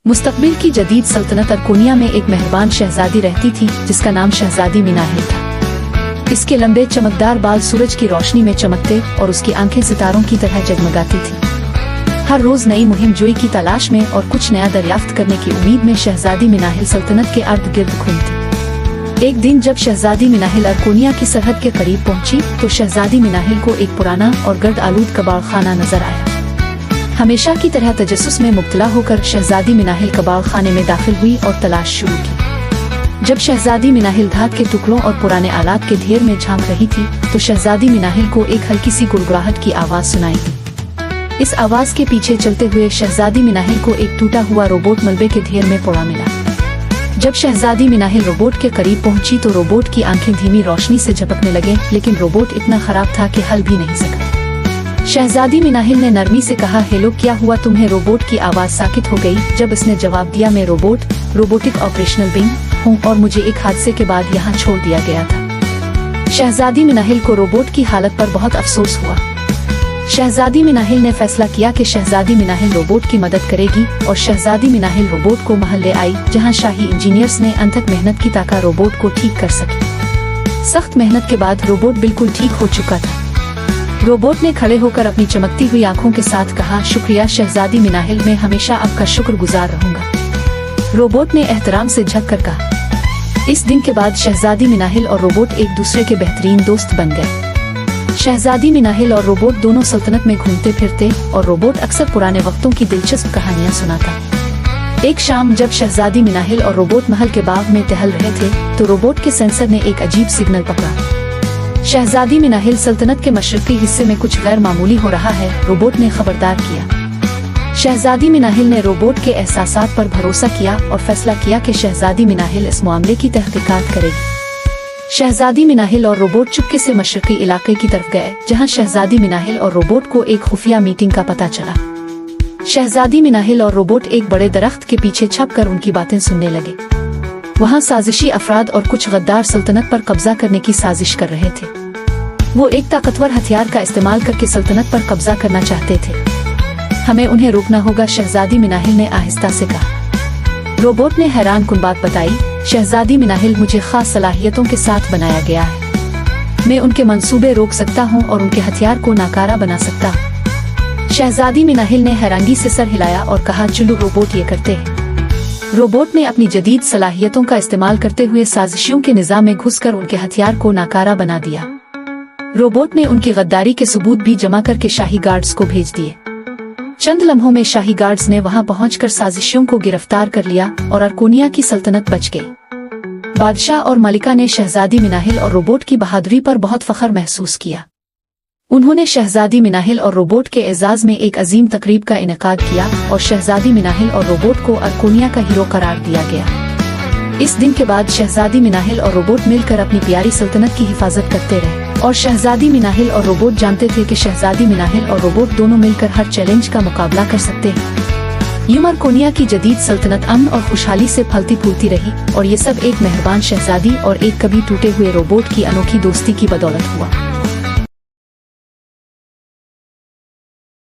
मुस्तकबिल की जदीद सल्तनत अरकोनिया में एक मेहरबान शहजादी रहती थी जिसका नाम शहजादी मिनाहिल था। इसके लंबे चमकदार बाल सूरज की रोशनी में चमकते और उसकी आंखें सितारों की तरह जगमगाती थी। हर रोज नई मुहिम जोई की तलाश में और कुछ नया दरियाफ्त करने की उम्मीद में शहजादी मिनाहिल सल्तनत के अर्द गिर्द घूमती। एक दिन जब शहजादी मिनाहिल अरकोनिया की सरहद के करीब पहुंची तो शहजादी मिनाहिल को एक पुराना और गर्द आलूद कबाड़ खाना नजर आया। हमेशा की तरह तजस्सुस में मुब्तला होकर शहजादी मिनाहिल कबाड़ खाने में दाखिल हुई और तलाश शुरू की। जब शहजादी मिनाहिल धात के टुकड़ों और पुराने आलात के ढेर में झांक रही थी तो शहजादी मिनाहिल को एक हल्की सी गुड़गुड़ाहट की आवाज सुनाई दी। इस आवाज के पीछे चलते हुए शहजादी मिनाहिल को एक टूटा हुआ रोबोट मलबे के ढेर में पड़ा मिला। जब शहजादी मिनाहिल रोबोट के करीब पहुंची तो रोबोट की आंखें धीमी रोशनी से झपकने लगे, लेकिन रोबोट इतना खराब था कि हल भी नहीं सका। शहजादी मिनाहिल ने नरमी से कहा, हेलो, क्या हुआ तुम्हें? रोबोट की आवाज साकित हो गई जब इसने जवाब दिया, मैं रोबोटिक ऑपरेशनल विंग हूँ और मुझे एक हादसे के बाद यहाँ छोड़ दिया गया था। शहजादी मिनाहिल को रोबोट की हालत पर बहुत अफसोस हुआ। शहजादी मिनाहिल ने फैसला किया कि शहजादी मिनाहिल रोबोट की मदद करेगी और शहजादी मिनाहिल रोबोट को महल ले आई जहाँ शाही इंजीनियर्स ने अनथक मेहनत की ताकि रोबोट को ठीक कर सके। सख्त मेहनत के बाद रोबोट बिल्कुल ठीक हो चुका था। रोबोट ने खड़े होकर अपनी चमकती हुई आंखों के साथ कहा, शुक्रिया शहजादी मिनाहिल, मैं हमेशा आपका शुक्रगुजार रहूंगा। रोबोट ने एहतराम से झुक कर कहा। इस दिन के बाद शहजादी मिनाहिल और रोबोट एक दूसरे के बेहतरीन दोस्त बन गए। शहजादी मिनाहिल और रोबोट दोनों सल्तनत में घूमते फिरते और रोबोट अक्सर पुराने वक्तों की दिलचस्प कहानियां सुनाता। एक शाम जब शहजादी मिनाहिल और रोबोट महल के बाग में टहल रहे थे तो रोबोट के सेंसर ने एक अजीब सिग्नल पकड़ा। शहजादी मिनाहिल सल्तनत के मशरकी हिस्से में कुछ गैर मामूली हो रहा है, रोबोट ने खबरदार किया। शहजादी मिनाहिल ने रोबोट के एहसासात पर भरोसा किया और फैसला किया कि शहजादी मिनाहिल इस मामले की तहकीकात करेगी। शहजादी मिनाहिल और रोबोट चुपके से मशरकी इलाके की तरफ गए जहां शहजादी मिनाहिल और रोबोट को एक खुफिया मीटिंग का पता चला। शहजादी मिनाहिल और रोबोट एक बड़े दरख्त के पीछे छुपकर उनकी बातें सुनने लगे। वहाँ साजिशी अफराद और कुछ गद्दार सल्तनत पर कब्जा करने की साजिश कर रहे थे। वो एक ताकतवर हथियार का इस्तेमाल करके सल्तनत पर कब्जा करना चाहते थे। हमें उन्हें रोकना होगा, शहजादी मिनाहिल ने आहिस्ता से कहा। रोबोट ने हैरान कुन बात बताई, शहजादी मिनाहिल, मुझे खास सलाहियतों के साथ बनाया गया है। मैं उनके मंसूबे रोक सकता हूँ और उनके हथियार को नाकारा बना सकता हूँ। शहजादी मिनाहिल ने हैरानी से सर हिलाया और कहा, चलो रोबोट, ये करते हैं। रोबोट ने अपनी जदीद सलाहियतों का इस्तेमाल करते हुए साजिशों के निजाम में घुसकर उनके हथियार को नाकारा बना दिया। रोबोट ने उनकी गद्दारी के सबूत भी जमा करके शाही गार्ड्स को भेज दिए। चंद लम्हों में शाही गार्ड्स ने वहां पहुंचकर साजिशों को गिरफ्तार कर लिया और अरकोनिया की सल्तनत बच गई। बादशाह और मलिका ने शहजादी मिनाहिल और रोबोट की बहादुरी पर बहुत फख्र महसूस किया। उन्होंने शहजादी मिनाहिल और रोबोट के एजाज में एक अजीम तकरीब का इनेकाद किया और शहजादी मिनाहिल और रोबोट को अरकोनिया का हीरो करार दिया गया। इस दिन के बाद शहजादी मिनाहिल और रोबोट मिलकर अपनी प्यारी सल्तनत की हिफाजत करते रहे और शहजादी मिनाहिल और रोबोट जानते थे कि शहजादी मिनाहिल और रोबोट दोनों मिलकर हर चैलेंज का मुकाबला कर सकते हैं। यूं अरकोनिया की जदीद सल्तनत अमन और खुशहाली से फलती फूलती रही और ये सब एक मेहरबान शहजादी और एक कभी टूटे हुए रोबोट की अनोखी दोस्ती की बदौलत हुआ।